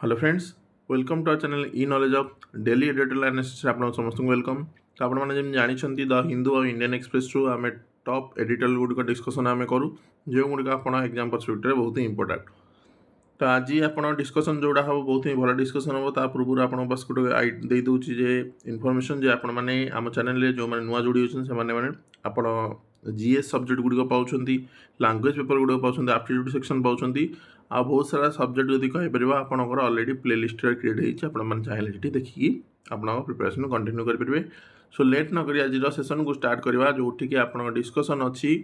Hello friends, welcome to our channel इ knowledge of daily editorial analysis आप समस्त welcome. तो आपने जानते द हिंदू और इंडियन एक्सप्रेस रु आम टॉप एडिटोरियल गुड़िक डिस्कसन आम करूँ जो गुड़िक आप एग्जाम परस्पेक्टिव में बहुत ही इंपोर्टेंट। तो आज आप डिस्कसन जोड़ा हम बहुत ही भल डिस्कसन हम ता पूर्व आप बस गोटे दे दूसरी जे इनफर्मेशन जे आप आम चैनल जो मैंने नुआ जोड़ी होने आप जीएस सब्जेक्ट गुड़िक पाँच, लांगुएज पेपर गुड़िक पाँच, एप्टीट्यूड सेक्शन पाँच, आ बहुत सारा सब्जेक्ट जदि कहीपर आपंकर अलरेडी प्लेलिस्ट क्रिएट होती चाहिए ये देखिए आप प्रिपरेशन कंटिन्यू करेंगे। सो लेट न करी आज सेसन को स्टार्ट करवा जोटिक आप डिस्कसन अच्छी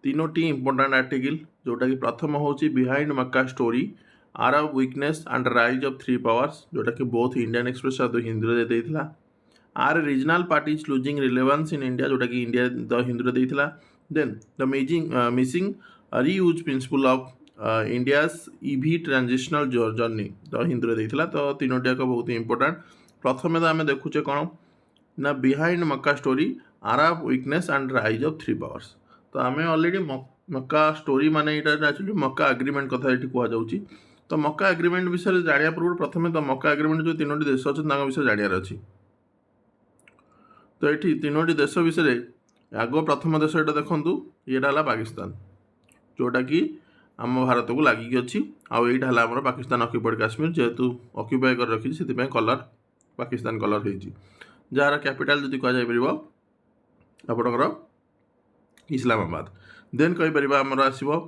तीनोटी इंपोर्टाट आर्टिकल जोटा कि प्रथम हूँ behind Mecca story Arab weakness and rise of three powers जोटा कि बोथ इंडियन एक्सप्रेस और द हिंदू देता। Are regional parties losing relevance in India जोटा कि इंडिया द हिंदू देता। Then the missing reuse principle of India's EV transitional journey the Hindu देता। तो तीनोटी एक बहुत ही इंपोर्टाट। प्रथम तो आम देखुचे कौन ना behind Mecca story Arab weakness and rise of three powers. तो आम अलरेडी मक्का स्टोरी माने एक्चुअली मक्का एग्रीमेंट कथा ये कहुच्छी। तो मक्का एग्रीमेंट विषय जाना पूर्व प्रथम तो मक्का एग्रीमेंट जो तीनोटी देश अच्छे विषय जानवर अच्छी। तो ये तीनोटी देश विषय आग प्रथम देश ये देखूँ ये पाकिस्तान जोटा कि आम भारत को लगिकी अच्छी आईटा है पाकिस्तान ऑक्युपाइड काश्मीर जेहेतु ऑक्युपाई कर रखी से कलर पाकिस्तान कलर हो जार कैपिटल जदि कह आपणकर इस्लामाबाद। देन कहीपर आमर आसो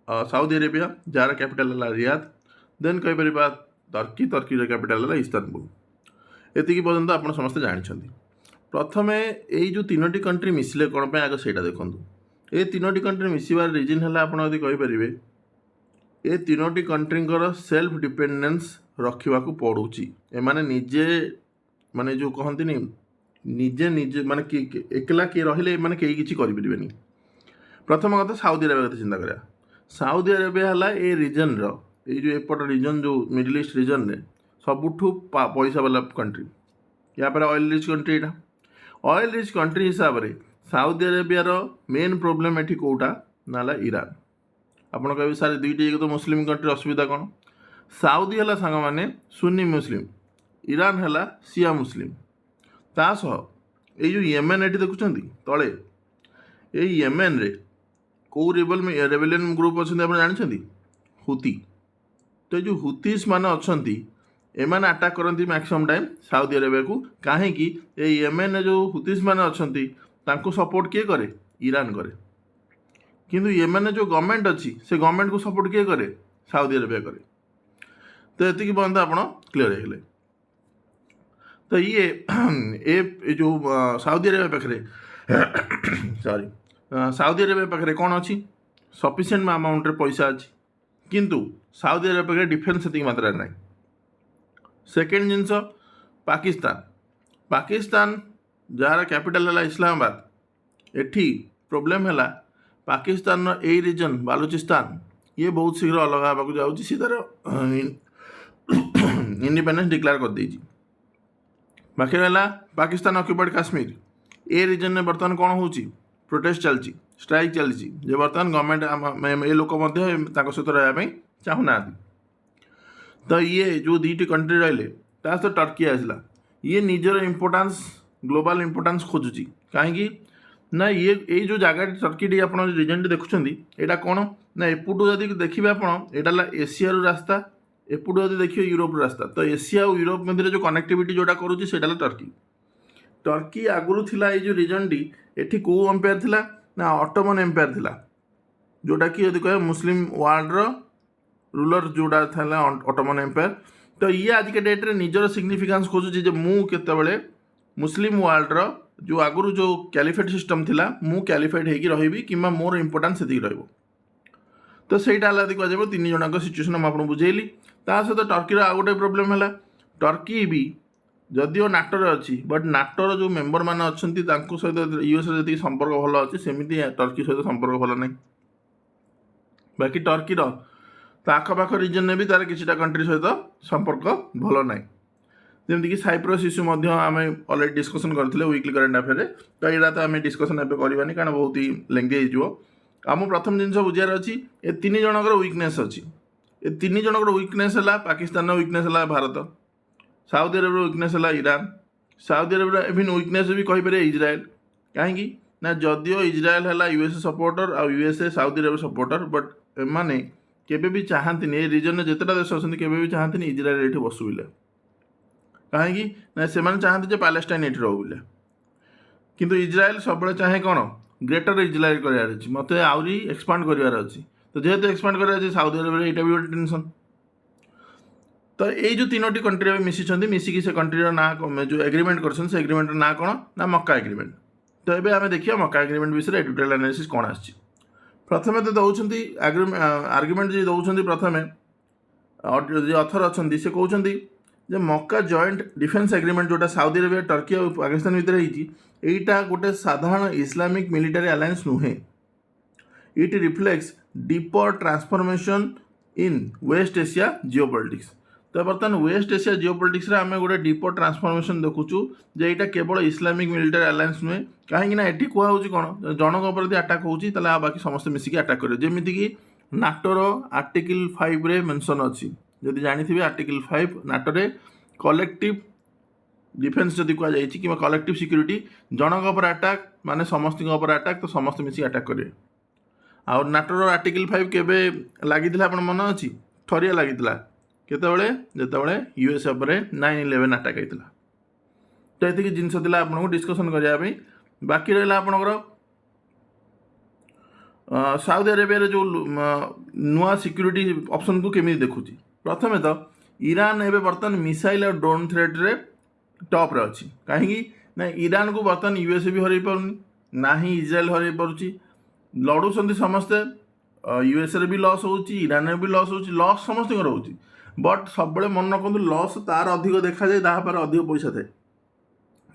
साउदी अरेबिया जार कैपिटल है रियाद। देन कहीपर टर्की टर्की कैपिटल है इस्तानबुल। एति पर्यंत आप समस्त जानते। प्रथम यही जो तीनोटी कंट्री मिसिले कौन आग से देखूँ ये तीनोटी कंट्री मिसबार रिजन है आपड़ी कहींपर ये तीनोटी कंट्रींकर सेल्फ डिपेंडेंस रखा पड़ूची एमाने निजे माने जो कहती निजे निजे माने एकला किए रहिले माने कहीं किसी करें। प्रथम कथा साउदी अरेबिया कथा चिंता करा। साउदी अरेबिया है ये रिजन रो जो एपट रिजन जो मिडिल ईस्ट रिजन रे सबुठू पैसा वाला कंट्री या पर ऑयल रिच कंट्री यहाँ ऑयल रिच कंट्री हिसाब से साउदी अरेबियार मेन प्रोब्लेम ये कौटा ना ईरान। आपड़ कहे सारे दुईटी एक तो मुस्लिम कंट्री असुविधा कौन साउदी है सांग मैंने सुन्नी मुस्लिम ईरान है सिया मुस्लिम तासह ये जो येमेन ये देखुं तले ये येमेन रे कौ रेबेलियन ग्रुप अच्छा आप जानते हुती। तो जो हुतीस मान अच्छा एमाने अटैक करती मैक्सिमम टाइम साउदी अरेबिया को कहीं येमेन जो हुतीस मान अच्छा सपोर्ट किए करे ईरान करे किंतु येमेन जो गवर्नमेंट अच्छी से गवर्नमेंट को सपोर्ट किए करे साउदी अरेबिया करे। तो ये पर्यंत आप क्लीयर है। तो ये जो साउदी अरेबिया पाखे सॉरी साउदी अरेबिया पाखे कौन अच्छी सफिशिएंट अमाउंट पैसा अच्छी किंतु साउदी अरेबिया पाखे डिफेन्स से मात्रा ना। सेकेंड जिनस पाकिस्तान पाकिस्तान जार कैपिटल है इस्लामाबाद एठी प्रोब्लेम है पाकिस्तान यही रीजन बालूचिस्तान ये बहुत शीघ्र अलग हाँक जाऊँगी सी तार इंडिपेंडेंस डिक्लेयर कर देगी। बाकी रहा पाकिस्तान ऑक्युपाइड काश्मीर ए रीजन में बर्तमान कौन हो प्रोटेस्ट चलती स्ट्राइक चलती जे बर्तमान गवर्नमेंट ये लोक सहित रहा चाहूना। तो ये जो दुईटी कंट्री रही तो टर्की आसला ये निजर इंपोर्टान्स ग्लोबल इंपोर्टान्स खोजुची कहीं ना ये जो जगह टर्की आप रिजन देखुं यहाँ कौन ना एपटू जब देखिए आपटा एशिया रास्ता एपटू जब देखिए यूरोप रास्ता। तो एशिया और यूरोप मध्य जो कनेक्टिविटी जोटा करुँच से टर्की टर्की आगुरी थिला ये जो रीजन टी एठी को एम्पायर थिला ना ऑटोमन एम्पायर थिला जोटा कि यदि कहे मुस्लिम वर्ल्ड रूलर जोड़ा था ऑटोमन एम्पायर। तो ये आज के डेट रे निजर सिग्निफिकेंस खोजुची जे मु केतेबेले मुस्लिम वर्ल्ड जो आगुरी जो कैलिफेट सिस्टम थिला मु कैलिफाइड होगी रही कि मोर इंपोर्टान्स से रही। तो सहीटा है कह तीन जन सिचुएसन मुझे बुझेली। ता सहित टर्कीर आउ गोटे प्रोब्लेम है टर्की भी जदिओ नाटोर अच्छी बट नाटोर जो मेम्बर मैंने अच्छा सहित यूएस जी संपर्क भल अच्छे सेमती टर्की सहित संपर्क भल ना। बाकी टर्कीर तो आखपाख रिजन में भी तार किसी कंट्री सहित संपर्क भल ना जमीक साइप्रस इश्यू आम अलरेडी डिस्कसन करते वीकली करेन्ट अफेयर। तो यहाँ तो आम डिस्कसन एवं करवानी कारण बहुत ही लेंथी हो। आम प्रथम जिन बुझार अच्छी ये तीन जनकर वीकनेस अच्छी ए तीन जनकर वीकनेस है पाकिस्तान वीकनेस है भारत, साउदी अरब वीकनेस है Iran, Saudi Arabia even weakness भी कहीपर इज्राएल। कहीं ना जदियो इज्राएल है यूएसए सपोर्टर आ USA Saudi Arabia supporter, but एमाने केबे भी चाहती ए रिजन में जितेटा देश अच्छा केबे भी चाहती इज्राएल ये बसु बोले। कहीं ना से चाहते पैलेस्टाइन ये रो बोले, किंतु इज्राएल सब चाहे कौन ग्रेटर इज्राएल करार मत आहरी एक्सपांड करार अच्छी। तो जेहेतु एक्सपांड करार साउदी अरब यहाँ भी गोटे टेंशन। तो ये जो तीनोटी कंट्री मिशिंट मिसिकी से कंट्रीर ना जो एग्रीमेंट कर एग्रीमेंट ना कौन ना मक्का एग्रीमेंट। तो ये आम देखिए मक्का एग्रीमेंट विषय एडिटोरियल एनालिसिस कौन आसी। प्रथम तो दौरान आर्ग्युमेंट जी दौरान प्रथम अथर अच्छा से कहते जे मक्का जॉइंट डिफेन्स एग्रीमेंट जोटा साउदी अरेबिया टर्की और पाकिस्तान भितर यहीटा गोटे साधारण इस्लामिक मिलिटारी अलायंस नुहे। It reflects deeper transformation in West Asia geopolitics. तो बर्तमान वेस्ट एशिया जियोपॉलिटिक्स आम गोटे डीपर ट्रांसफॉर्मेशन देखुचु जे यहाँ केवल इस्लामिक मिलिटारी अलायंस नुहे। कहीं ये कहूँ कौन जनक उपर आटाक होती बाकी समस्त मिसिकी आटाक करेंगे। जमीक नाटोर आर्टिकल 5 रे मेंशन अच्छी, जदि जानी आर्टिकल 5 नाटोरे कलेक्टिव डिफेन्स जदि कहुई कि कलेक्टिव सिक्यूरीटी जनक उपर आटाक माने समस्त उपर आटाक, तो समस्त मिसिक आटाक करेंगे। आ नाटोर आर्टिकल 5 केबे लगी आप मन अच्छी थरिया लगी केतबले जितेबाला यूएसए पर 9/11 आटाक होता। तो ये जिनस आपको डिस्कसन करने बाकी रहा आपणकर साउदी अरेबिया जो नुआ सिक्यूरीटी ऑप्शन को केमी देखुची। प्रथम तो ईरान एवं बर्तमान मिसाइल और ड्रोन थ्रेट रे टॉप रे अच्छी। कहीं ना ईरान को बर्तमान यूएसए भी हरई पारुनी ना ही इज्राएल हरई पारुची। लड़ुंट समस्ते यूएसए भी लॉस होची, ईरान भी लॉस होची, लॉस समस्त रोचे। बट सब मन रखु लॉस तार अधिक देखा जाए जहाँ पर अधिक पैसा थाए,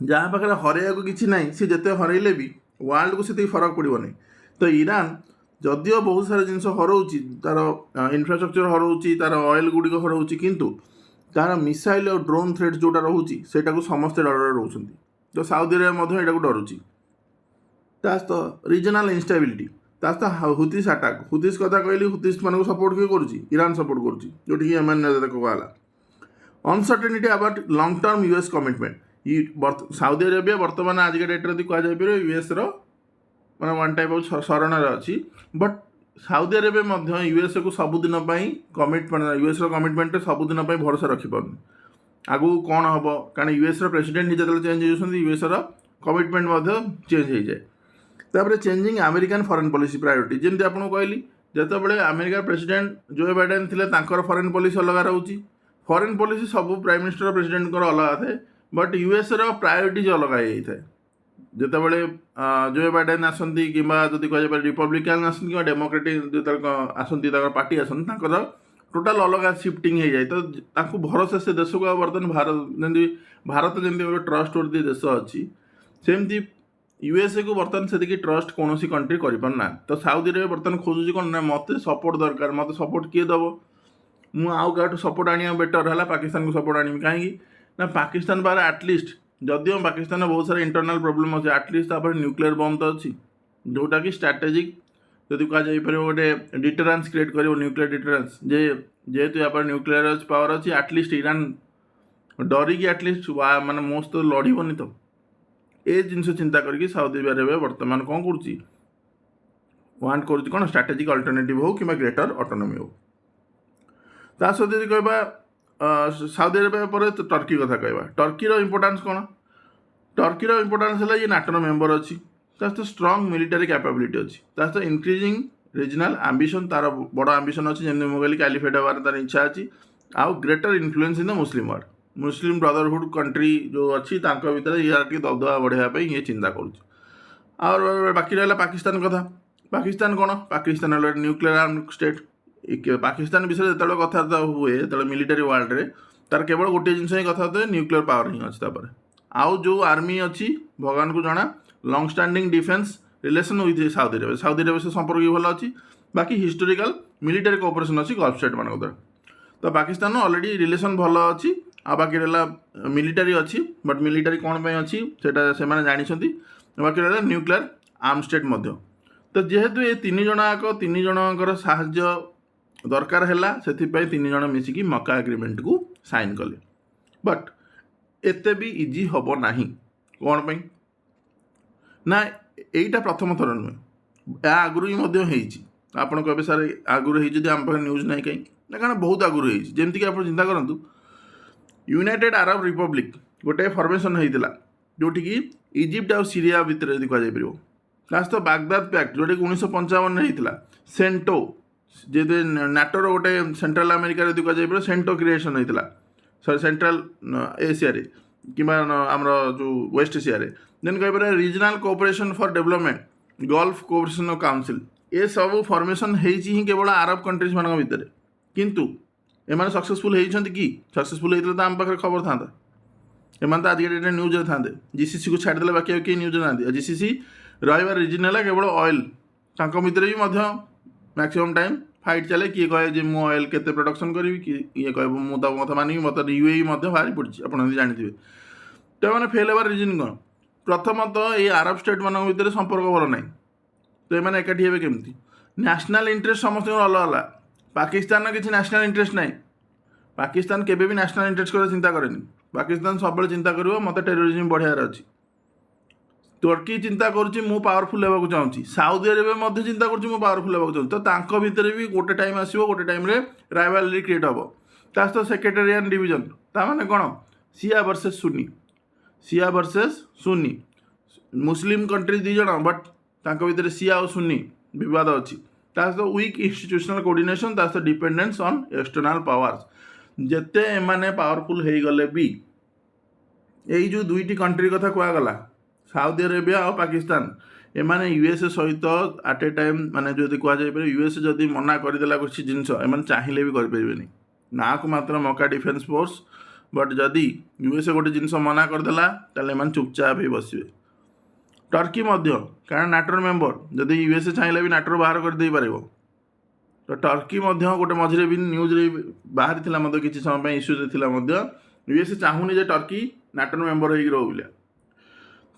जहाँ पाखे हरैया को किसी ना सी जिते हरइले भी वर्ल्ड को से फरक पड़ो नहीं। तो ईरान जदियो बहुत सारा जिन हरौची तार इंफ्रास्ट्रक्चर हरौची तार ऑयल गुड़िक हरौची, किंतु तार मिसाइल और ड्रोन थ्रेट जोटा रोचे सेटा को समस्ते डर रोच। तो साउदी अरेबिया यहाँ डरुची। तो रिजनल इनस्टेबिलिटी तो हुतीस आटाक हुतीस कथा कहली हुतीस मान सपोर्ट किए कर ईरान सपोर्ट करोटी एम कहला। Uncertainty about long term US commitment Saudi Arabia बर्तमान आज के डेट्रे कहुपर यूएस मैंने वन टाइप ऑफ शरण अच्छी। बट साउदी अरेबिया यूएसए को सबुदिन कमिटमेंट यूएस कमिटमेंट सबुदिन भरोसा रखिपार आगू कौन हम कारण यूएस प्रेसिडेंट जो चेंज होती यूएस कमिटमेंट चेंज हो जाए। तापर changing American foreign policy priority जमी आपको कहली जितेबाला अमेरिका प्रेसिडेंट जो बाइडेन थे फॉरेन पॉलिसी अलग रोचे। फॉरेन पॉलिसी सब प्राइम मिनिस्टर प्रेसिडेंट अलग थाए, बट यूएस प्रायोरिटीज अलग हो जाए। जितेबाला जो बाइडेन आसती कि कह रिपब्लिकान आसती डेमोक्रेटिक जो आसती पार्टी आसती टोटाल अलग शिफ्टिंग हो जाए। तो भरोसा से देश को बर्तमान भारत जमी ट्रस्ट वर्दी देश अच्छी सेमती यूएसए को बर्तमान से ट्रस्ट कौन कंट्री करना। तो साउदी अरेबिया बर्तमान खोजुची कौन ना मत सपोर्ट दरकार, मत सपोर्ट किए दब मुझे सपोर्ट आने बेटर है पाकिस्तान को सपोर्ट आनी। कहीं ना पाकिस्तान बारे आटलिस्ट जदिव पाकिस्तान में बहुत सारा इंटरनल प्रोब्लेम अच्छे आटलिस्ट न्यूक्लियर बम तो अच्छी जोटा कि स्ट्राटेजिक जदि कह गोटे डिटरेंस क्रिएट कर न्यूक्लियर डिटरेंस जेहेतु यहाँ न्यूक्लियर पावर अच्छी आटलिस्ट ईरान डरिकी आटलिस्ट माने मोस्ट तो लड़बनी। तो ये जिन चिंता करके साउदी अरेबिया बर्तमान कौन कर वांट कर कौन स्ट्राटेजिक अल्टरनेटिव हो कि ग्रेटर ऑटोनॉमी हो। ता सहित यदि कह साउदी अरेबिया पर तो टर्की कथा कह टर्कीर इंपोर्टान्स कौन टर्कीर इंपोर्टान्स है ये नाटोर मेंबर अच्छी तो स्ट्रंग मिलिटारी कैपेबिलिटी अच्छी तो इनक्रीजिंग रिजनल आंबिशन तार बड़ आंबिशन अच्छी जमी मुझे क्वालिफाइड हमार तार इच्छा अच्छी आउ greater influence in the Muslim world Muslim brotherhood country जो अच्छी भर यार दबदबा बढ़ाई ये चिंता कर। बाकी रहा पाकिस्तान कथा पाकिस्तान कौन Pakistan nuclear arm state Pakistan विषय जो कथबार्ता हुए जो मिलिटारी वर्ल्ड रे तार केवल गोटे जिन ही कथा न्यूक्लियर पावर ही अच्छी। आउ जो आर्मी अच्छी भगवान को जना long standing defence relation with Saudi Arabia से संपर्क भी भल अच्छी। बाकी हिस्टोरिकल मिलिटारी कोऑपरेशन अच्छी गल्फ स्टेट मान द्वारा। तो पाकिस्तान ऑलरेडी रिलेसन भल अच्छी आ बाकी रहा मिलिटारी अच्छी बट मिलिटारी कौन पे अच्छी से जानी। बाकी रहा न्यूक्लियर आर्म स्टेट मध्य। तो जेहेतु ये तीन जन जनकर साहाय्य दरकार है से 3 जन मिसिकी मका एग्रीमेंट को साइन कले बट एते भी इजी हम ना कौन पे ना यहीटा प्रथम थर नुहे या आगु ही आपन कहे सार आगुरी आम पाखे न्यूज ना कहीं ना कारण बहुत आगुरी जमीक आप चिंता करूँ यूनाइटेड अरब रिपब्लिक गोटे फर्मेसन होता जोटिकी इजिप्ट आ सीरिया भितर यदि कहुपर सहित बागदाद पैक्ट जोटा कि 1955 होता सेंटो जे नाटोर गोटे सेंट्रल अमेरिका यदि कहुपर सेंटो क्रिएसन होता सरी सेंट्रल एशिया कि आमर जो वेस्ट एशिया देन कहीपर regional cooperation for development Gulf Cooperation Council ये सब फॉर्मेशन ही केवल अरब कंट्रीज मान भितर किंतु एम सक्सेसफुल होती कि सक्सेसफुल होते तो आम पाखे खबर था एम तो आज डेट न्यूज था जीसीसी को छाड़देले बाकी कई न्यूज ना जीसीसी रही रिजन है केवल ऑयल भितर भी मैक्सिमम टाइम फाइट चले किए कहे जे मु ऑयल केते प्रोडक्शन करी किए कह मुझे मत मानिक मत यूएई बाहरी पड़ी आप जानते तो मैंने फेल होवार रिजन कौन प्रथमतः ये अरब स्टेट मान भितर संपर्क भल ना तो ये एकाठी हे केमती नेशनल इंटरेस्ट समस्त अलग अलग पाकिस्तान किसी नेशनल इंटरेस्ट ना पाकिस्तान केबे भी नेशनल इंटरेस्ट को चिंता करेनि पाकिस्तान सब चिंता कर मत टेरोरिज्म बढ़ियार अच्छी तुर्की चिंता करुँच मु पावरफुल होगा चाहूँगी साउदी अरेबिया चिंता करुँच पावरफुल होगा चाहूँ तो भितर भी गोटे टाइम आसो गोटे टाइम राइवालरी क्रिएट हम तो सेक्रेटेरियन डिवीजन ताने कौन सिया वर्सेस सुन्नी मुस्लिम कंट्री दी जन बट भितर सिया और सुन्नी विवाद अच्छी तो वीक इंस्टीट्यूशनल कोऑर्डिनेशन तो डिपेंडेंस ऑन एक्सटर्नल पावर्स जेते एमाने पावरफुल हो गले भी यही जो दुईटी कंट्री कथा कहगला साउदी अरेबिया और पाकिस्तान एमाने यूएसए सहित आट ए टाइम माने जो कहुपर यूएसए जदि मना करदेला किसी जिनस एम चाहिए भी करें ना को मात्र मका डिफेन्स फोर्स बट जदि यूएसए गोटे जिनस मना करदेला ताले चुपचाप ही बसवे टर्की कारण नाटोर मेम्बर जदि यूएसए चाहिए भी नाटोर बाहर करदे पार तो टर्की गोटे मझे भी न्यूज बाहरी किसी समय इश्यूज यूएसए चाहूनी जे टर्की नाटोर मेम्बर हो रोला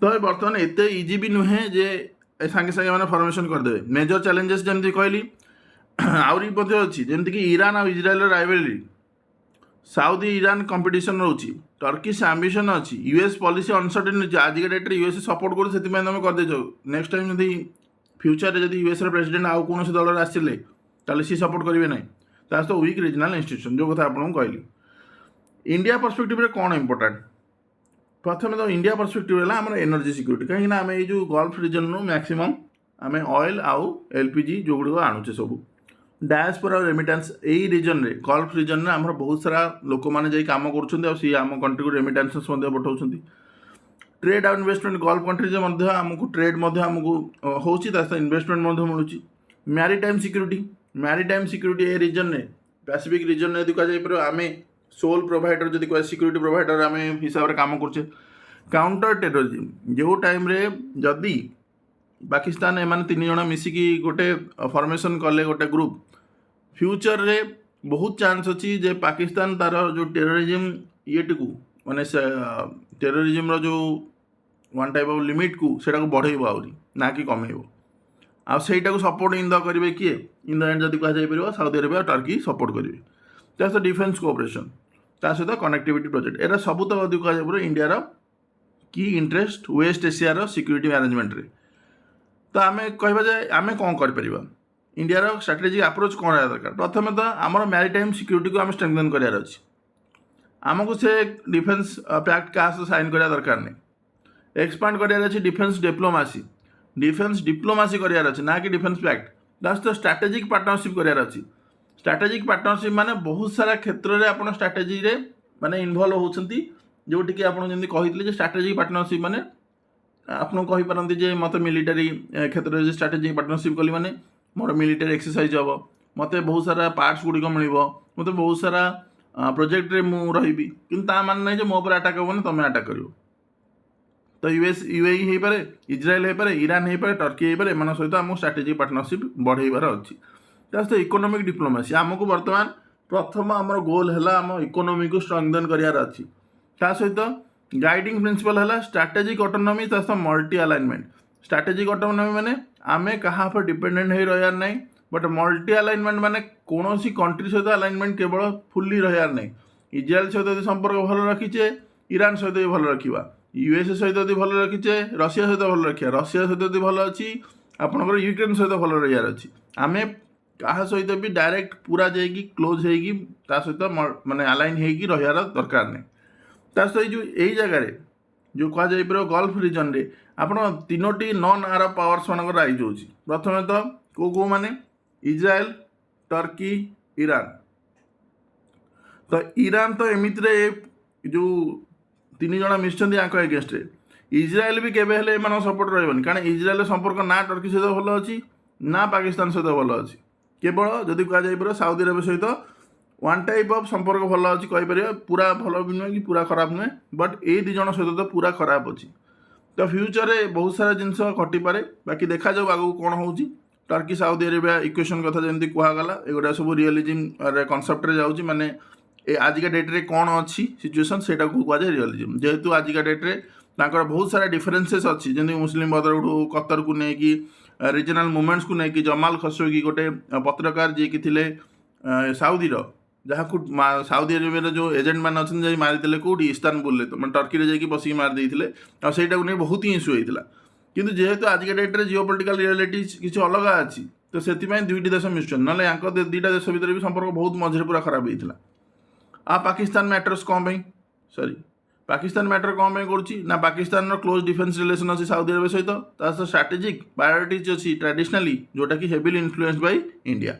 तो बर्तमान एत इजी भी नुहे जे सांगे सांगे मैंने फॉर्मेशन करदे मेजर चैलेंजेस जमी कहली आहरी अच्छी जमीक ईरान और Israel rivalry Saudi Iran competition रोची टर्किश आम्बिशन अच्छी यूएस पॉलिसी अनसर्टेन अच्छी आज के डेट यूएस सपोर्ट करूँ से तुम करदे नेक्स्ट टाइम जब फ्यूचर जब यूएस प्रेसिडेंट आउ कौन दल आसिले ताले सी सपोर्ट करेंगे ना तो वीक रिजनाल इंस्टीट्यूशन जो कथा आपको कहली इंडिया पर्सपेक्टिव कौन इंपोर्टाट प्रथम तो इंडिया पर्सपेक्टिव है आम एनर्जी सिक्यूरीटी कहीं आम जो गल्फ रिजन रू मैक्सिमम आम ऑयल आउ एलपीजी जो गुड़ आणुचे सब डायस्पोरा और रेमिटेंस यही रिजन रे गल्फ रिजन में आम बहुत सारा लोक मैंने कम कर कंट्री को रेमिटेंस पठाऊँ ट्रेड आउ इन्वेस्टमेंट गल्फ कंट्रीज आमको ट्रेड आमको हो इन्वेस्टमेंट मिलूँ मैरीटाइम सिक्यूरीटी ये रिजन में पैसिफिक रिजन में यदि कह आम सोल प्रोवाइडर जदि कह सिक्यूरीटी प्रोवाइडर आम हिसाब से काम कर काउंटर टेररिज्म जो टाइम रे जदि पाकिस्तान एम 3 जन मिसिकी गोटे फॉर्मेशन कले गोटे ग्रुप फ्यूचर रे बहुत चांस अच्छी जे पाकिस्तान तार जो टेररिज्म ये माने टेररिज्म जो वन टाइप ऑफ लिमिट को सेटा को बढ़ेब आहरी ना कि कमेब आईटा को सपोर्ट इन द करेंगे किए इन द एंड जब कह साउदी अरेबिया और टर्की सपोर्ट करेंगे सहित डिफेन्स कोऑपरेशन सहित कनेक्टिविटी प्रोजेक्ट एरा सब तो कह इंडिया की इंटरेस्ट वेस्ट एशियार सिक्यूरीटी मैनेजमेंट रे तो आम कह आम कौन कर इंडिया स्ट्राटेजिक अप्रोच कौन रहा दरकार प्रथम तो आमर मैरीटाइम सिक्यूरीटी को आम स्ट्रेंथन करार अच्छी आमको से डिफेन्स पैक्ट क्या साइन करा दरकार नहीं एक्सपांड करार अच्छी डिफेन्स डिप्लोमासी करार अच्छी ना कि डिफेन्स पैक्ट तो स्ट्राटेजिक पार्टनरशिप करार अच्छी स्ट्राटेजिक पार्टनरशिप माने बहुत सारा क्षेत्र में आप स्ट्राटेजी रे माने इनवॉल्व होती जोटि आपड़ी कहते स्ट्राटेजिक पार्टनरशिप माने आपको कहींपारती जे मत मिलिटारी क्षेत्र में स्ट्राटेजिक पार्टनरशिप कली माने मोर मिलिटारी एक्सरसाइज हम मत बहुत सारा पार्ट्स गुड़िक मिल मत बहुत सारा प्रोजेक्ट रे मु रही कि मान ना जो मो पर आटाक हेनी तुम आटाक कर तो यूएई हो पारे इजराइल हो पारे ईरान हो पारे टर्की हो पारे एम सहित आम स्ट्राटेजिक पार्टनरशिप बढ़ेबार अच्छी सहित इकोनॉमिक डिप्लोमेसी आमको बर्तमान प्रथम आम गोल है आम इकोनॉमी को स्ट्रेंथन करार अच्छी सहित गाइडिंग प्रिंसिपल है स्ट्राटेजिक ऑटोनॉमी सहित मल्टी अलाइनमेंट स्ट्राटेजिक ऑटोनॉमी माने आमे कहाँ पर डिपेंडेंट हो रहार ना बट मल्टी आलाइनमेंट माने कौन कंट्री सहित आलाइनमेंट केवल फुल्ली रहार नहीं। इज्राएल सहित यदि संपर्क भल रखीचे ईरान सहित भी भल रखा, यूएसए सहित यदि भल रखीचे रशिया सहित भल रखा, रशिया सहित यदि भल अच्छी आपंकर यूक्रेन सहित भल रहार अच्छी। आम क्या सहित भी डायरेक्ट पूरा जाइए क्लोज होता सहित माने अलाइन होगी रहार दरकार नहीं। ता सहित जो यही जगह जो कहुपर गल्फ रिजन रे आपण तीनोटी नॉन आरब पावर्स मानकर आइज हो। प्रथम तो कौ माने इज्राएल, टर्की, ईरान। तो ईरान तो एमितिरे जो तीन जन मिशन एगेन्स्ट इज्राएल भी केवे हेले एमान सपोर्ट रही, कारण इज्राएल संपर्क ना टर्की सहित भल अच्छी ना पाकिस्तान सहित भल अच्छी। केवल जदि कहुपर साउदी अरब सहित वन टाइप ऑफ संपर्क भल अच्छी कहीपर, पूरा भल भी नुहे कि पूरा खराब नुहे, बट ये दी जन सहित तो पूरा खराब अच्छी। तो फ्यूचर रे बहुत सारा जिनस घटीपे, बाकी देखा जाऊ आगू कौन हो। टर्की साउदी अरेबिया इक्वेशन कथा जमी कहगला एगुड़ा सब रियलिज्म कनसेप्ट जाऊँगी, माने आजिका डेट्रे कौन अच्छी सिचुएसन से कहुए रियलिज्म। जेहेतु आजिका डेट्रे बहुत सारा डिफरेन्सेस अच्छी, जमी मुस्लिम ब्रदरहुड कतर को लेकिन रिजनाल मुवमेंट्स को लेकिन जमाल खशोगी गोटे पत्रकार जी की थे साउदी जहाँ साउदी अरेबिया जो एजेंट मैंने अच्छे मारी कौटी इस्तानबुल तो टर्की में जाकि बसिक मारिदे आईटा को नहीं बहुत ही इश्यू होता। किंतु जेहेतु आजिका डेट्रे जिओपॉलिटिकल रियलिटी किसी अलग अच्छी, तो से दुईटी देश मिशन ना दुईटा देश भितर भी संपर्क बहुत मझे पूरा खराब होता। आ पाकिस्तान मैटर्स कौन सॉरी पाकिस्तान मैटर कौन कर पाकिस्तान क्लोज डिफेन्स रिलेशन अच्छी साउदी अरेबिया सहित स्ट्राटेजिक प्रायोरिटीज अच्छी ट्रेडिशनली जोटा कि heavily influenced by India.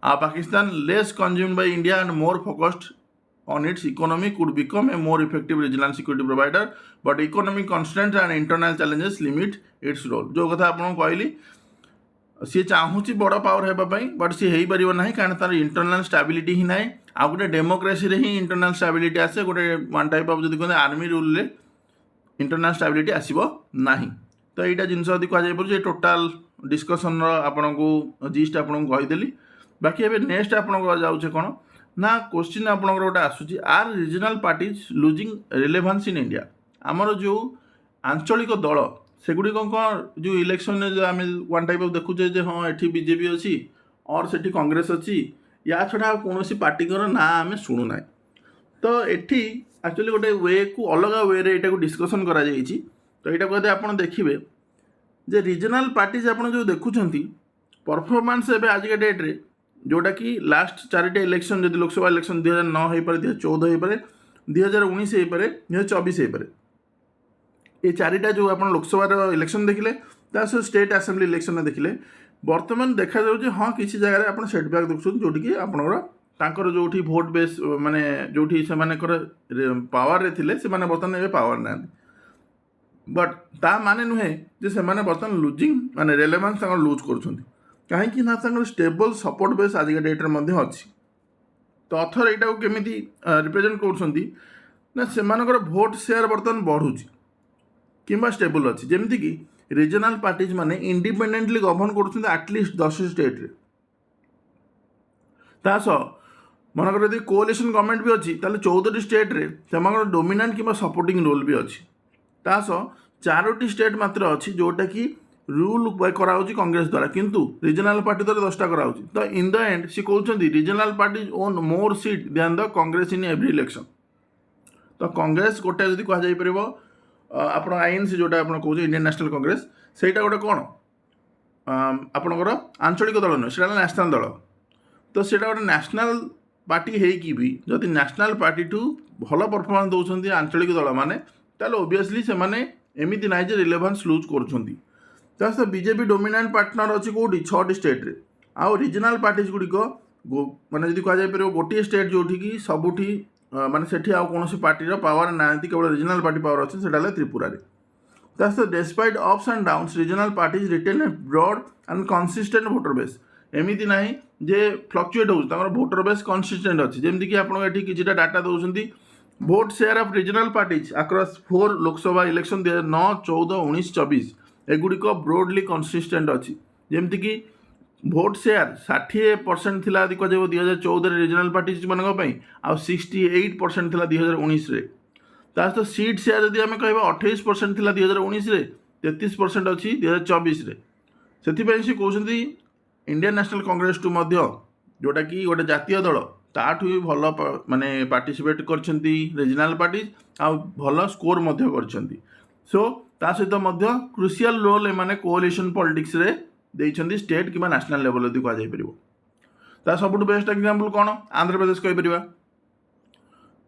Pakistan less consumed by India and more focused on its economy could become a more effective regional security provider, but economic constraints and internal challenges limit its role। जो कथा आपको कहली सी चाहूँगी बड़ power होगापी, but सी हो पार ना कारण तार इंटरनाल स्टेबिलिटी ही ना। आ गोटे डेमोक्रेसी रे ही इंटरनाल स्टेबिलिटी आसे, गोटे वन टाइप ऑफ जब कहते आर्मी रूल रे इंटरनाल स्टेबिलिटी आसब ना। तो यहाँ जिनस यदि कहुए टोटाल डिस्कसन आपन को जिस्ट आपको कहीदेली। बाकी एवं नेक्स्ट आपको जाऊे कौन ना क्वेश्चन आपंकर गोटे आसूँ are regional parties losing relevance in India. आमर जो आंचलिक दल सेगुड़ी कौन जो इलेक्शन जो आम वन टाइप ऑफ देखुचे जे हाँ ये बीजेपी अच्छी और सेठी कांग्रेस अच्छी, या छड़ा कौन पार्टी ना आम शुणुना। तो ये एक्चुअली गोटे वे को अलग वे रे को डिस्कसन करा जाइछि। तो यहाँ कहते आप देखिए जे रिजनाल पार्टीज आप जो देखुंट परफॉर्मेंस एवं आजिका डेट्रे जोटा कि लास्ट चारिटा इलेक्शन जब लोकसभा इलेक्शन 2009 हो पारे, 2014 हो पारे, 2019 हो पारे, 2024 हो पारे, ये चारिटा जो आप लोकसभा इलेक्शन देखिले सह स्टेट असेंबली इलेक्शन देखिले बर्तमान देखा जाए हाँ किसी जगह आप सेटबैक देखुं जोटि कि आपंकर जो भोट बेस माने जो पावर रे थिले से माने बर्तमान ए पावर ना, बट ता माने नुहे जे से माने बर्तमान लुजिंग माने रेलेवेंस लुज कर कहीं ना स्टेबल सपोर्ट बेस आजिका डेट्रे अच्छी। तो अथर यहाँ को केमी रिप्रेजेंट कर भोट शेयर बर्तमान बढ़ुची कि स्टेबल अच्छी। जमती कि रिजनाल पार्टीज माने इंडिपेंडेंटली गवर्न कर एटलिस्ट 10 स्टेट मनकर यदि कोलिशन गवर्नमेंट भी अच्छी 14 स्टेट रे डोमिनेंट कि सपोर्टिंग रोल भी अच्छी। 4टी स्टेट मात्र अच्छी जोटा कि रूल कराऊँ कांग्रेस द्वारा, किंतु रिजनाल पार्टी द्वारा 10टा कराऊँ। तो इन द एंड सी कहते regional party won more seat than the Congress in every election. तो कांग्रेस गोटे जब कहुपर आप आईएनसी जोटा आप कहे इंडियन नेशनल कांग्रेस सेटा गोटे कौन आपणकर आंचलिक दल नुहे से नेशनल दल। तो सेटा गोटे नेशनल पार्टी होगी भी जदि नेशनल पार्टी ठू भल परफॉर्मेंस दौरान आंचलिक दल मैंने ओबियसली से एमती ना रिलेवेंस लुज कर। बीजेपी डोमिनेंट पार्टनर अच्छी कौटी 6टी स्टेट रे, आउ रिजनाल पार्टीज गुड़िक माने जदि कहुपर गोटे स्टेट जोठी कि सबुठी माने सेठी आउ कौन पार्टी पावर ना केवल रिजनाल पार्टी पावर अच्छे से त्रिपुरा रे। Despite ups and downs regional parties retain a broad and consistent voter base. एमती ना जे फ्लक्चुएट हो वोटर बेस कंसिस्टेंट अच्छी। जमीक कि आपड़ी डाटा दौरान vote share of regional parties across 4 Lok Sabha election 2009, 14, 19, 24 एगुड़िक ब्रोडली कंसिस्टेंट अच्छी। जमती कि भोट शेयर 60% थिला यदि कह 2014 रिजनाल पार्टीज मान 68% थिला 2019 रे। तो सीट शेयर यदि आम कह 28% थिला 2019 रे, 33% अच्छी 2024 रे। से कहते इंडियन नेशनल कांग्रेस टू जोटा कि गोटे जातीय दल ताठू भी भल माने पार्टिसिपेट करछंती रीजनल पार्टीज आ भल स्कोर करछंती। सो ता सहित क्रुशियल रोल एमाने कोअलिशन पॉलिटिक्स रे देइछंती स्टेट किबा नेशनल लेवल यदि कह जाय परिबो। ता सबुठु बेस्ट एग्जांपल कोन आंध्र प्रदेश कहि परिबा।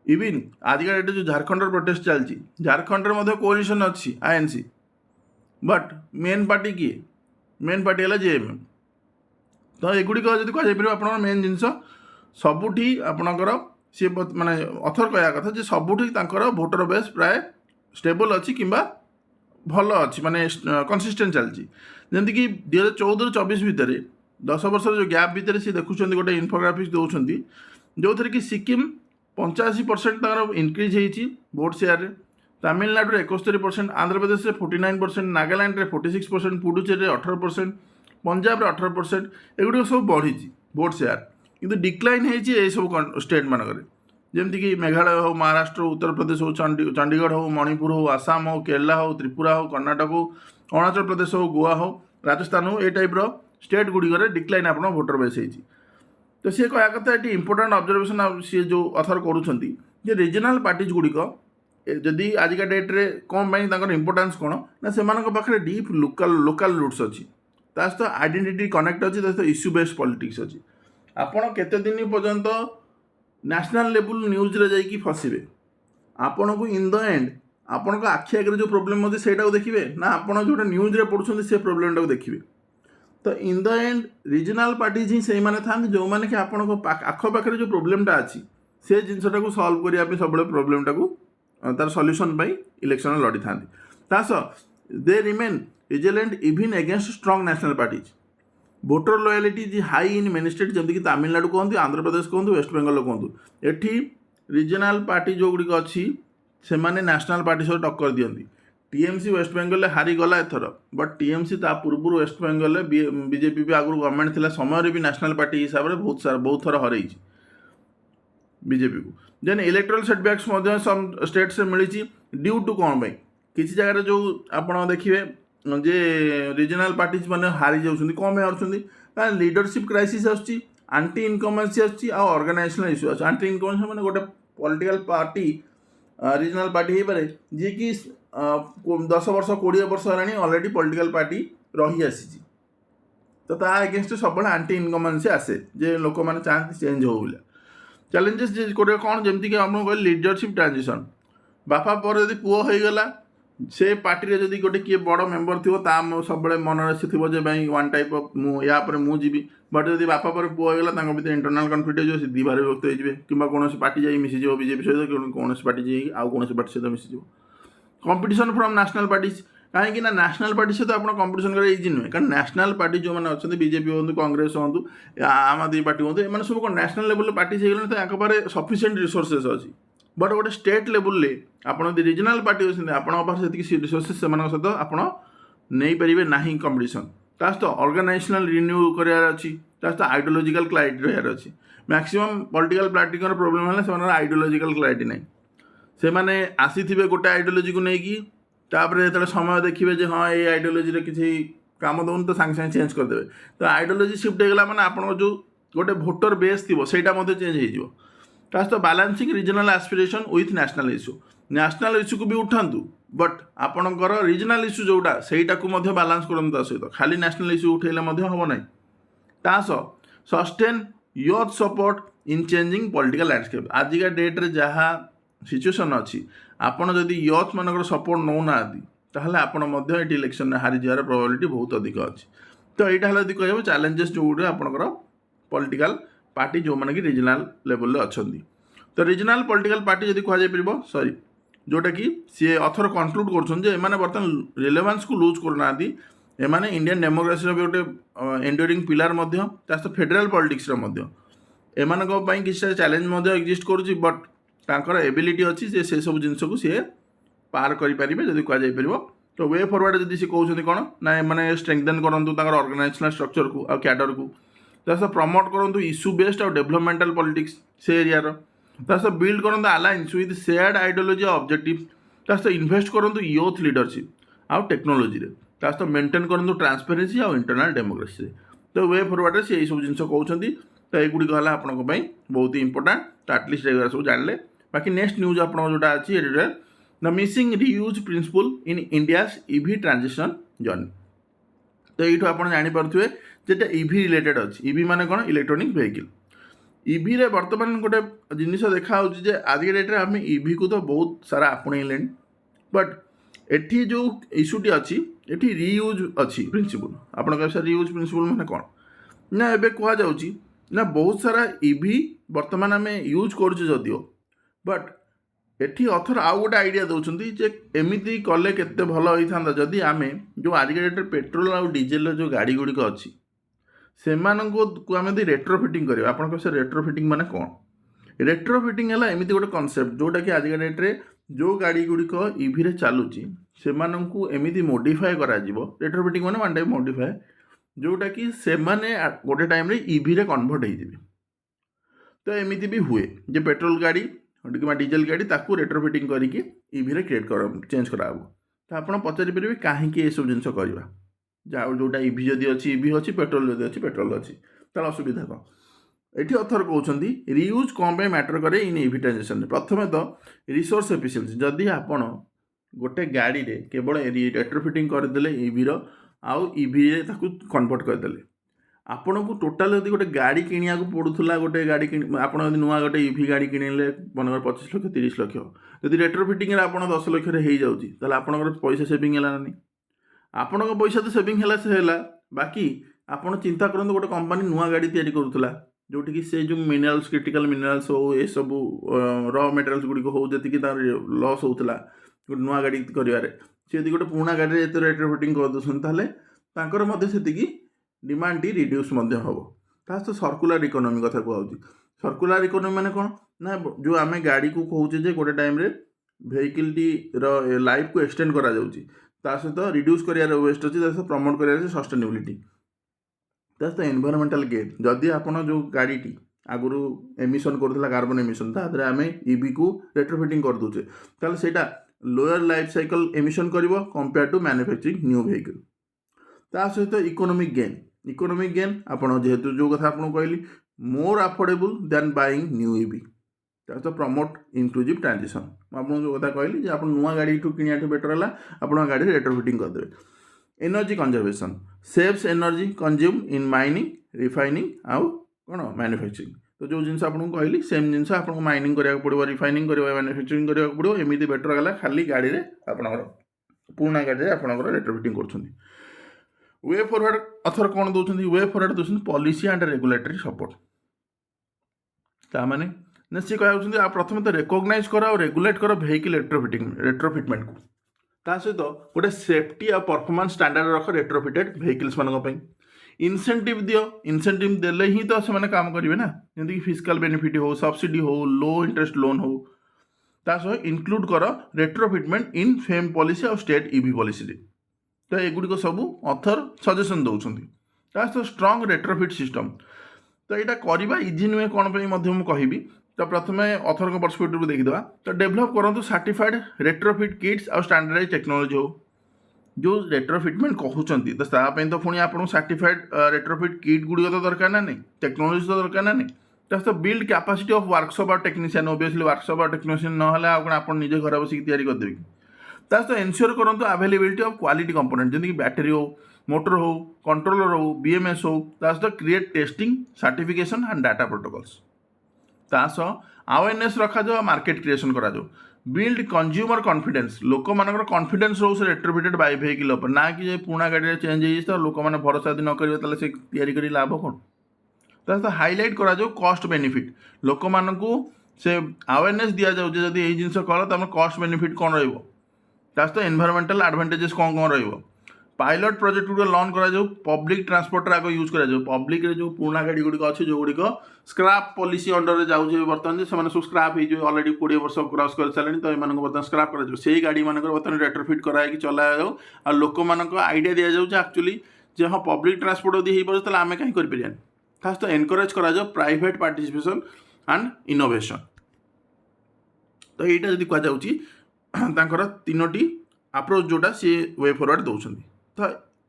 इवन आजिका डेट जो झारखंड प्रोटेस्ट चलती झारखंड रे कोअलिशन अच्छी आईएनसी बट मेन पार्टी किए मेन पार्टी है जेएमएम। तो एगुड़िक जब कह आप मेन जिनस सबुठी आपणकर सी माने अथर कह कथा जे सबुठी भोटर बेस प्राय स्टेबल अच्छी कि भल अच्छी माने कंसिस्टेंट चलती। जमीक 2014-24 भितर 10 वर्ष जो गैप भितर सी देखुं गोटे इनफोग्राफिक्स दौरान जो थे कि सिक्किम 85% इनक्रीज होती भोट सेयार रे, तमिलनाडु 71%, आंध्र प्रदेश में 49%, नागालैंड में 46%, पुडुचेरी 18%, पंजाब में 18%। एगुड़ सब बढ़ी भोट सेयार किंतु डिक्लाइन हो सब स्टेट मानक जमीक मेघालय हो, महाराष्ट्र, उत्तर प्रदेश हो, चंडीगढ़ हो, मणिपुर हो, आसाम हो, केरला हो, त्रिपुरा हो, कर्णाटक हो, अरुणाचल प्रदेश हो, गोवा हो, राजस्थान हो, ये टाइप स्टेट गुड़िक डिक्लाइन आप भोटर बेस होती। तो सी कह कथा ये इंपोर्टाट ऑब्जर्वेशन सी जो अथर करुँच रीजनल पार्टीज गुड़िक जदि आजिका डेट्रे कौन इंपोर्टान्स कौन ना से पाखे डीप लोकल रूट्स अच्छी ता सहित आइडेंटिटी कनेक्ट अच्छी ता सहित इश्यू बेस्ड पॉलिटिक्स अच्छी। आपड़ केते दिन पर्यंत नेशनल लेवल न्यूज रे जाइकी फसबे आपण को इन द एंड आपण को आखि आगे जो प्रोब्लेम होती से देखिए ना आपण जो न्यूज रे पढ़ुं से प्रोब्लेम टाक देखिए। तो in the end regional parties ही से था जो मैंने कि आपण आखपाखे जो प्रोब्लेमटा अच्छी से जिनटा को सल्व करने सब प्रोब्लेमटा को तार सल्यूशन इलेक्शन लड़ी था they remain resilient even against strong national parties. Voter loyalty जी हाई इन मेन स्टेट जमीक तमिलनाडु कहतु, आंध्र प्रदेश कहतु, वेस्ट बेंगल कहतु, एठी रीजनल पार्टी जो गुड़िक अच्छी से नेशनल पार्टी सहित टक्कर दियंती। टीएमसी वेस्ट बेंगल हारीगला एथर बट टीएमसी ता पूर्व वेस्ट बेंगल बीजेपी भी आगुरी गवर्नमेंट थिला समय भी नेशनल पार्टी हिसाब से बहुत थर हर बीजेपी को। Then electoral setbacks some state से मिली ड्यू टू कौन किसी जगह जो आप देखिए जे रीजनल पार्टीज मैंने हारी जाऊँच कौन हार लीडरशिप क्राइसिस आसूँ, आंटी इनकमेंसी आसूँ, ऑर्गेनाइजेशनल इश्यू आसूँ। आंटी इनकमेंसी मैंने गोटे पॉलिटिकल पार्टी रीजनल पार्टी हो पारे जी कि 10 वर्ष 20 वर्ष है ऑलरेडी पॉलिटिकल पार्टी रही आसी तो ता अगेंस्ट सब आंटी इनकमेंसी आसे जे लोक मैंने चाहते चेंज हो बोले। चैलेंजेस गोटे कौन जमीक आप लीडरशिप ट्रांजिशन बापा पर यदि पुओ हो गला से पार्टी रे जदि गोटे किए बड़ मेम्बर थी सब मन से थी वन टाइप ऑफ या मुझे बट जब बापा पर पुओ होगा भर इंटरनल कन्फ्लिक्ट हो सी भाई विभक्त हो कि कौन पार्टी जा मिसीज बीजेपी सहित कौन पार्टी जाइए आउ कौन पार्टी सहित Mrs. Competition from national parties कहीं नेशनल पार्टी सहित आप कंपटीशन कर इजी नुहे कारण नेशनल पार्टी जो मैंने अच्छा बीजेपी हूँ, कांग्रेस हूँ, आम आदमी पार्टी हूँ, ये सब कौन नेशनल लेवल पार्टी हो गए सफिशिएंट रिसोर्सेस अच्छी बट गोटे स्टेट लेवल आप रीजनल पार्टी अच्छे आपंकर से रिसोर्सेस से सहित आप नहीं पारे ना कंपटीशन ता सहित ऑर्गेनाइजेशनल रिन्यू करार अच्छी ता सहित आइडियोलॉजिकल क्लैरिटी रहार अच्छी। मैक्सिमम पॉलिटिकल पार्टी प्रोब्लेम है से आइडियोलॉजिकल क्लैरिटी ना से मैंने आसी गोटे आइडियोलॉजी को लेकिन तापर जो समय देखिए हाँ ये आइडियोलॉजी किसी काम दौन तो सांगे सांगे चेंज करदे तो आइडियोलॉजी शिफ्ट होगा मैंने आप जो गोटे भोटर बेस थी से चेंज हो तो balancing regional aspiration with national issue को भी उठातु बट आपणकर रीजनल इश्यू जोटा सहीटा को बालांस करूँ सहित खाली नेशनल इश्यू उठेले हम ना तास sustain youth support in changing political landscape. आजिका डेट्रे जहाँ सिचुएसन अच्छी आपड़ जदि यूथ मानकर सपोर्ट नौना ताहले आपण ये इलेक्शन में हारी जावार प्रोबेबिलिटी बहुत अधिक अच्छी। तो यहाँ यदि कह चैलेंजेस जो गुटे आपंकर पॉलिटिकल पार्टी जो मैंने कि रीजनल लेवल अच्छा तो रीजनल पॉलिटिकल पार्टी जब कह सॉरी जोटा कि सी अथर कनक्लूड कर बर्तमान रिलेवेंस को लूज करना एमाने इंडियन डेमोक्रेसी भी गोटे एंड्यूरिंग पिलार फेडरल पॉलिटिक्स एमानक किसी चैलेंज एक्जिस्ट करुँच बट तांकर एबिलिटी अच्छी से सब जिनस को सी पार करें जब कह तो वे फॉरवर्ड जब सी कहते कौन ना मैंने स्ट्रेंथन करूँ ऑर्गेनाइजेशनल स्ट्रक्चर को आ कैडर को तो प्रमोट करूँ इश्यू बेस्ड और डेवलपमेंटल पॉलिटिक्स से एरिया तो बिल्ड करूँ alliance with shared ideology objective तो इन्वेस्ट करूँ यूथ लीडरशिप आउ टेक्नोलोजी तो मेंटेन करूँ ट्रांसपेरेंसी आउ इंटरनल डेमोक्रेसी। तो वे फरवर्ड से यही सब जिन कहते तो युड़िक है आपंप बहुत इंपोर्टाट तो आटलिस्ट ये सब जानले बाकी नेक्स्ट न्यूज आप जोटा अच्छी the missing reuse principle in India's EV transition journey तो ये आप जापे जेटा ईवी रिलेटेड अच्छी ईवी माने कौन इलेक्ट्रोनिक व्हीकल ईवी रे बर्तमान गोटे जिनिस देखा आज के डेट्रे आम ईवी को तो बहुत सारा आपणे बट एठी जो इश्यूटी अच्छी एठी रियूज अच्छी प्रिंसिपल आप रियूज प्रिंसिपल माने कौन ना एबे कह जाउची ना बहुत सारा ईवी बर्तमान आम यूज करूँ बट एठी अथर आउ गोटे आइडिया दौरान जे एमती कले केते भल होता जदि आम जो आज के डेट्रे पेट्रोल आउ डीजेल जो गाड़ी गुड़िक अच्छी से आम रेट्रोफिटिंग करें आप रेट्रोफिटिंग माने कौन रेट्रोफिटिंग है एमती गोटे कनसेप्ट जोटा कि आज के डेट्रे जो गाड़ी गुड़िक ईवी रे चलुची से एमती मॉडिफाई करा रेट्रोफिटिंग माने वन टाइप मॉडिफाई जोटा कि से गोटे टाइम ईवी रे कन्वर्ट हो तो एमती भी हुए जे पेट्रोल गाड़ी कि डीजेल गाड़ी ताकू रेट्रोफिटिंग करके ईवी रे क्रिएट कर चेंज कराब तो आप पचारि पारे कहीं ये सब जिन करवा जोटा ईवी जदि अच्छी ईवी अच्छी पेट्रोल जदि अच्छी पेट्रोल अच्छी तार असुविधा कौन ये अथर कहते रियूज कौन पे मैटर करे इन ईवी ट्रांजिशन प्रथम तो रिसोर्स एफिशिएंसी जदि आपण गोटे गाड़ी रे केवल रेट्रोफिटिंग करदे ईवी आउ ईवी रे ताकू कन्वर्ट करदे आपन को टोटाल यदि गोटे गाड़ी किनिया को पड़ूला गोटे गाड़ी आप नुआ गोटे ईवी गाड़ी किणिले मन 25 लाख 30 लाख जदि रेट्रोफिटिंग आप 10 लाख हो जाऊँगी आपंकर पैसा सेविंग है ना आपण पैसा तो सेविंग है बाकी आप चिंता करूँ गोटे कंपनी नुआ गाड़ी तैयारी करूला जोटि कि से जो मिनरल्स क्रिटिकल मिनरल्स हो ये सब र मेटेरियल्स गुड़िक हो जी लॉस होता गोटे नुआ गाड़ी कर सी गोटे पुराणा गाड़ी में रेट्रोफिटिंग करदे से डिमांड टी रिड्यूस हम तो सर्कुलर इकोनॉमी कथा कहूँ सर्कुलर इकोनॉमी माने कौन ना जो आम गाड़ी को कहूचे जे गोटे टाइम रे वेहिकल टी लाइफ को एक्सटेंड करा जाउची सहित रिड्यूस कर वेस्ट अच्छी सहित प्रमोट कर सस्टेनेबिलिटी सहित एनवायरमेंटल गेन जदि आप जो गाड़ी आगुरी एमिशन करूला कार्बन एमिशन तादरे आम ईवी को रेट्रोफिटिंग कर दूचे ताले सेटा लोअर लाइफ साइकिल एमिशन करिवो compare to manufacturing new vehicle ता सहित इकोनॉमिक गेन आपड़ जेहेतु जो कथा आपको कहली more affordable then buying new EV तो प्रमोट इनक्लूसिव ट्रांजिशन आपको जो कथा कहली आप नुआ गाड़ी किणा बेटर है आप गाड़ी रेट्रोफिटिंग करदे energy conservation saves energy consume in mining refining आउ कौन मैन्युफैक्चरिंग तो जो जिन आपको कहली सेम जिन आपको माइनिंग कराया पड़ो रिफाइनिंग करा मैन्युफैक्चरिंग करा पड़ो एमती बेटर है खाली गाड़ी में आपंकर पुराणा गाड़ी में आपंकर रेट्रोफिटिंग कर वे फॉरवर्ड अथर कौन दौरान वे फॉरवर्ड दौरान पॉलिसी एंड रेगुलेटरी सपोर्ट ताने ना सी कह प्रथम तो रिकॉग्नाइज कर और रेगुलेट कर वेहिकल रेट्रोफिटमेंट को ता सहित गोटे सेफ्टी और परफॉर्मेंस स्टैंडर्ड रख रेट्रोफिटेड वेहिकल्स मान इनसेंटिव दियो इनसेंटिव देले ही तो से काम करेंगे ना जमीक फिजिकल बेनिफिट हो सब्सिडी हो लो इंटरेस्ट लोन हो ता सह इनक्लूड कर रेट्रोफिटमेंट इन फेम पॉलिसी और स्टेट ईवी पॉलिसी तो एगुड़िक सब अथर सजेसन दौरान तो स्ट्रंग रेट्रोफिट सिस्टम तो यहाँ करवा इजी नुहे कौन पर कहि तो प्रथम अथर पर्सपेक्टिव देखीदा तो डेभलप करूँ सर्टिफाइड रेट्रोफिट किट्स और स्टैंडर्डाइज टेक्नोलॉजी हो जो रेट्रोफिटमेंट कहते तो ताप तो पुणी आप सर्टिफाइड रेट्रोफिट किट गुड़िक तो दरकार ना नहीं टेक्नोलॉजी तो दरकार ना नहीं तो बिल्ड कैपेसिटी ऑफ वर्कशॉप और टेक्नीशियन ओबियसली वर्कशॉप और टेक्नीशियन ना आप निजे घर बसिक तैयारी करदेवे तो एनश्योर करूँ अवेलेबिलिटी ऑफ क्वालिटी कंपोनेंट जमीक बैटेरी हो मोटर हो कंट्रोलर हो बीएमएस हो create testing certification and data protocols तास अवेयरनेस रखा जाओ मार्केट क्रिएशन करा जाओ बिल्ड कंज्यूमर कॉन्फिडेंस लोक मान कॉन्फिडेंस रो से रेट्रोफिटेड बाय व्हीकल पर ना कि पुराना गाड़ी चेंज हो लोक मैंने भरोसा यदि न करेंगे से तैयारी कर लाभ कौन तो हाईलाइट करा जाओ कॉस्ट बेनिफिट लोक मान से अवेयरनेस दि जाऊँ जब यही जिन कल तो कॉस्ट बेनिफिट कौन रहा एनवायरमेंटल एडवांटेजेस कौन कौन रहा पायलट प्रोजेक्ट गुड़ लॉन्च करा जाओ पब्लिक ट्रांसपोर्टर आगे यूज करा जाओ पब्लिक रे जो पुराना गाड़ी गुड़िक अच्छे जो गुड़िक स्क्रैप पॉलिसी अंडर जाऊे बर्तमान से सब स्क्रैप हो ऑलरेडी 20 वर्ष क्रॉस कर सारे तो ये बर्तमान स्क्रैप कर से गाड़ी मान बर्तमान रेट्रोफिट कराई चला जाऊ आ लोक मान आइडिया दि जाऊँ एक्चुअली जे हाँ पब्लिक ट्रांसपोर्ट यदि हो पारे आम कहीं कर फास्ट तो एनकरेज करा जाओ प्राइवेट पार्टिसिपेशन एंड इनोवेशन तो यहाँ जब कहुच्छी 3टी अप्रोच जोटा सी वे फॉरवर्ड दौरान तो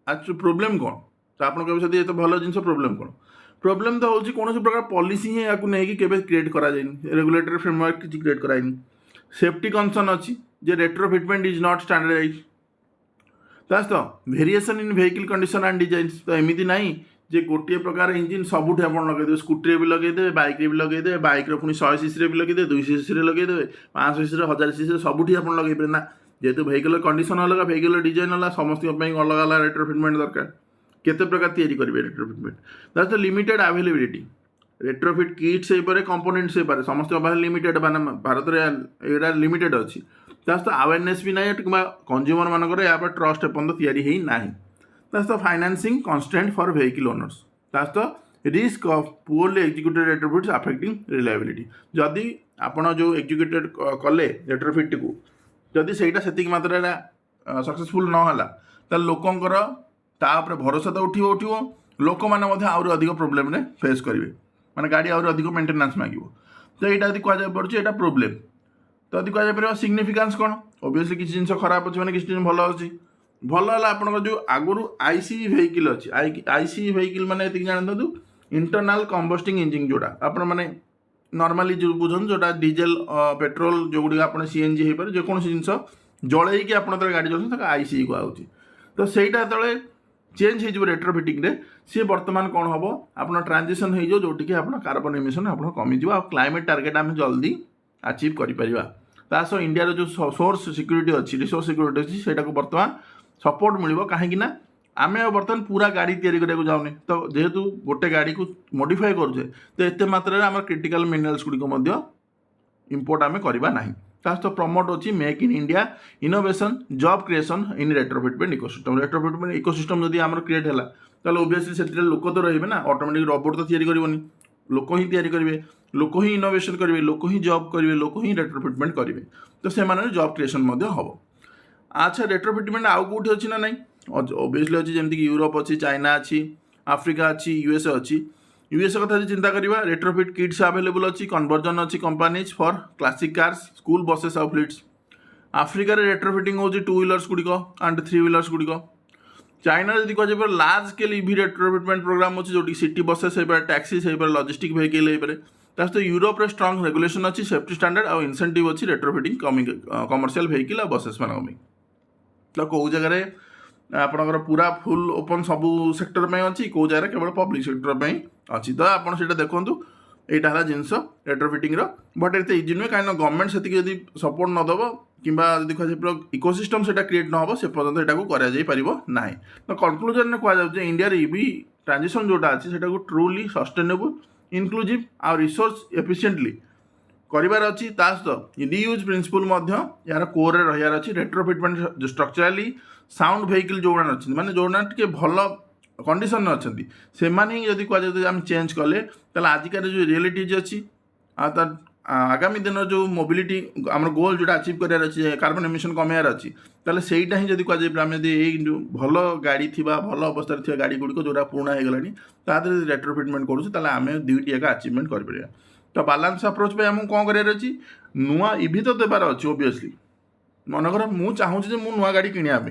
आज प्रोब्लेम कौन तो आप कहे ये तो भल जिन प्रोब्लेम कौन प्रोब्लेम तो हूँ कौन प्रकार पॉलिसी ही आपको नहीं कि क्रिएट कराए रेगुलेटरी फ्रेमवर्क किसी क्रिएट कराएनी सेफ्टी कनसर्न अच्छी जे रेट्रोफिटमेंट इज नॉट स्टैंडर्डाइज तो variation in vehicle condition and design तो एमती ना जे गोटे प्रकार इंजिन सबुठ आप लगे स्कूटी भी लगेदे बाइक भी लगेदे बाइक पुणी 100 सीसी भी लगेदे 200 सीसी लगेदे 500 सीसी 1000 सीसी सबुठ आप लगे ना जेहेतु व्हीकल कंडीशन अलग व्हीकल डिजाइन अलग समस्त अलग अलग रेट्रोफिटमेंट दरकार केते प्रकार तैयारी करेंगे retrofitment that's the limited availability retrofit kits components समस्त लिमिटेड मान भारत में लिमिटेड अच्छी तो अवेयरनेस भी ना कि कंज्यूमर मानकर या ट्रस्ट एपर्तंत तैयारी ना the financing constraint for vehicle owners the risk of poorly executed retrofits affecting reliability जदि आपण जो एग्जीक्यूटेड कले रेट्रोफिट को जदि सेटा से मात्रा सक्सेसफुल नहला तो लोकंकर तापर भरोसा तो उठो लोक मैंने आहरी अधिक प्रोब्लेम रे फेस करेंगे माने गाड़ी आहरी अधिक मेंटेनेंस मांग तो यहाँ यदि कह पड़ा प्रोब्लेम तो यदि कह सिग्निफिकेंस कौन ओबियसली किसी जिन खराब अच्छे किसी जिन भल अच्छी भल है आप जो आगुरी आईसी व्हीकल अच्छी आईसी व्हीकल मैंने ये जानते इंटरनाल कंबस्टिंग इंजिन जोड़ा आप नॉर्मली जो बुझन जोटा डीजेल पेट्रोल जो गुड़ी आप सीएनजी हो पारे जेको जिनस जलैकी आप गाड़ी चलते आईसी कहूँ तो सहीटा जो चेंज हो रेट्रोफिटिंग रे सी बर्तमान कौन हम आप ट्रांजिशन हो जोटिक आप कार्बन इमिशन आप कमिज आ क्लाइमेट टार्गेट आम जल्दी अचीव कर इंडिया जो सोर्स सिक्यूरीटी अच्छी रिसोर्स सिक्यूरीटी अच्छी से बर्तमान सपोर्ट मिल कहीं आम बर्तमान पूरा गाड़ी तैयारी करने जाऊनी तो जेहेतु गोटे गाड़ी को मॉडिफाई करुचे तो एत मात्रा आम क्रिटिकल मिनरल्स गुड़िक इंपोर्ट आम करवा ना तो प्रमोट अच्छी make in India innovation job creation in retrofitment ecosystem जदि आम क्रिएट है तो ओबियसली से लोक तो रही ना ऑटोमेटिक रोबोट तो तैयारी करनी लोक ही तैयारी करेंगे लोक ही इनोवेशन करेंगे लोक ही जॉब करेंगे लोक ही रेट्रोफिटमेंट करेंगे तो से जॉब क्रिएशन हम अच्छा रेट्रोफिटमेंट आउ कौटी अच्छी ना नहीं ओबियसली अच्छी जमीक यूरोप अच्छी चाइना अच्छी आफ्रिका अच्छी यूएसए अच्छी यूएसए कथा चिंता करवा रेट्रोफिट किट्स अवेलेबल अच्छी कन्वर्जन अच्छी companies for classic cars school buses और फ्लीट्स आफ्रिकार रेट्रोफिटिंग हो 2 व्हीलर्स गुड़िक एंड 3 व्हीलर्स गुड़िक चाइना जब कह लार्ज स्केल इवी रेट्रोफिटमेंट प्रोग्राम अच्छी जो सिटी बसेस हो टैक्सीज हो लॉजिस्टिक व्हीकल हो तो यूरोप रे स्ट्रॉन्ग रेगुलेशन अच्छी सेफ्टी स्टैंडर्ड और इंसेंटिव अच्छी रेट्रोफिटिंग कमर्शियल व्हीकल और बसेस मान तो कौ जगह आपणकर पूरा फुल ओपन सबू सेक्टर में अच्छी कौ जगह केवल पब्लिक सेक्टर में अच्छी तो आप देखूँ यहाँ है जिनस रेट्रोफिटिंग बट एत इजी नुहे कहीं गवर्नमेंट से सपोर्ट नदब कि कह इकोसिस्टम से क्रिएट न हो से पर्यटन यहाँ करना तो कनक्लूजन में कहुए इंडिया इवी ट्रांजिशन जोटा अच्छी से ट्रूली सस्टेनेबल इनक्लूसिव आ रिसोर्स एफिशिएंटली करार अच्छी रियूज प्रिंसिपल यार कोर रहार अच्छी रेट्रोफिटमेंट जो स्ट्रक्चराली साउंड व्हीकल जो अच्छे माने जो टे भल कंडीशन अच्छा से जब कहुए आम चेंज कले आजिकार जो रियलिटीज अच्छी आगामी दिन जो मोबिलिटी आम गोल जो अचीव करार अच्छे कार्बन इमिशन कमार अच्छी ताले सेटा ही जब कहुए आम जो भल गाड़ी थी भल अवस्था थी गाड़ी गुड़िक जो पुराणा हो गलानी तादे रेट्रोफिटमेंट करूँ आम दुईटी एक अचीवमेंट कर तो बालांस अप्रोच पे आमको कौन करार अच्छी नुआ इवी तो देवार अच्छी ओबियसली मनकर मुझे चाहूँगी मु नुआ गाड़ी किणापी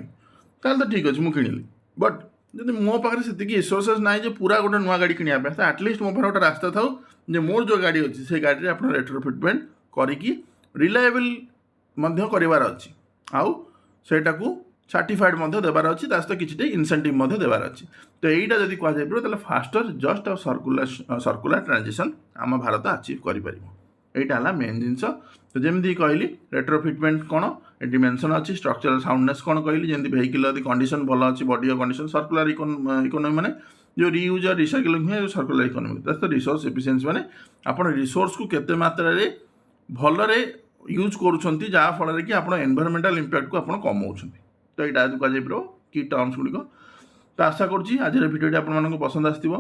तो ठीक अच्छे मुझे किणिली बट जब मो पाखे से रिसोर्सेस ना पूरा गोटे नुआ गाड़ी किणापी तो आटलिस्ट मो पाखे गोटे रास्ता था जे मोर जो गाड़ी अच्छी से गाड़ी में आप रेट्रोफिटमेंट करी रिलायबल करार अच्छी आउ सेटा को सर्टिफाइड देवार अच्छी सहित किसी इनसेंटिव देवार अच्छी तो यहीटा जब कहुए फास्टर जस्ट और सर्कुलर ट्रांजिशन आम भारत अचीव कर मेन जिनस तो जमी कहली रेट्रोफिटमेंट कौन ये मेंशन अच्छी स्ट्रक्चरल साउंडनेस कौन कहली जमी व्हीकल यदि कंडीशन भल अच्छी बॉडी कंडीशन सर्कुलर इकोनॉमी माने जो रियूज और रिसाइक्लिंग हुए सर्कुलर इकोनॉमी तो रिसोर्स एफिशिएंसी माने आपण रिसोर्स को केते मात्रा रे भलरे यूज करूछंती जहाँ फल कि आप एनवायरमेंटल इंपैक्ट को आप कमाउछंती तो यहाँ कह की टर्म्स गुड़िक तो आशा करुँच आज भिडियोटी आपको पसंद आसो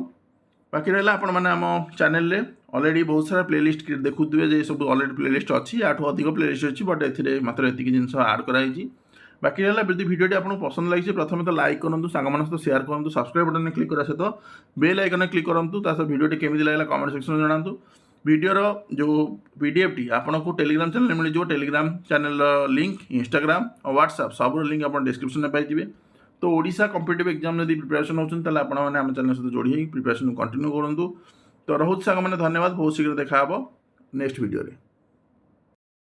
बाकी रहा आप चैनल ऑलरेडी बहुत सारा प्लेलिस्ट देखुए जे सब ऑलरेडी प्लेलिस्ट अच्छी या अधिक प्लेलिस्ट अच्छी बट ए मात्र एतिक जिन आड कराई बाकी रहा यदि भिडियोटी आपको पसंद लगी प्रथम तो लाइक करूँ सांग सहित सेयार करूँ सब्सक्राइब बटन क्लिक करा सहित बेल आइकन क्लिक करूँ भिडियोटी केमी लगे कमेंट सेक्शन में जनातु वीडियोर जो पीडीएफ टी आपको टेलीग्राम चैनल मिल जाए टेलीग्राम चैनल लिंक इंस्टाग्राम और व्हाट्सएप सब लिंक आप डिस्क्रिप्शन में पाइबे तो ओडिशा कॉम्पिटिटिव एग्जाम यदि प्रिपरेशन होचन ताले आपण माने हम चैनल सहित जोड़ी होई प्रिपरेशन कंटिन्यू करंतु। तो रोहुत साग माने धन्यवाद, बहुत शीघ्र देखा हबो नेक्स्ट वीडियो रे।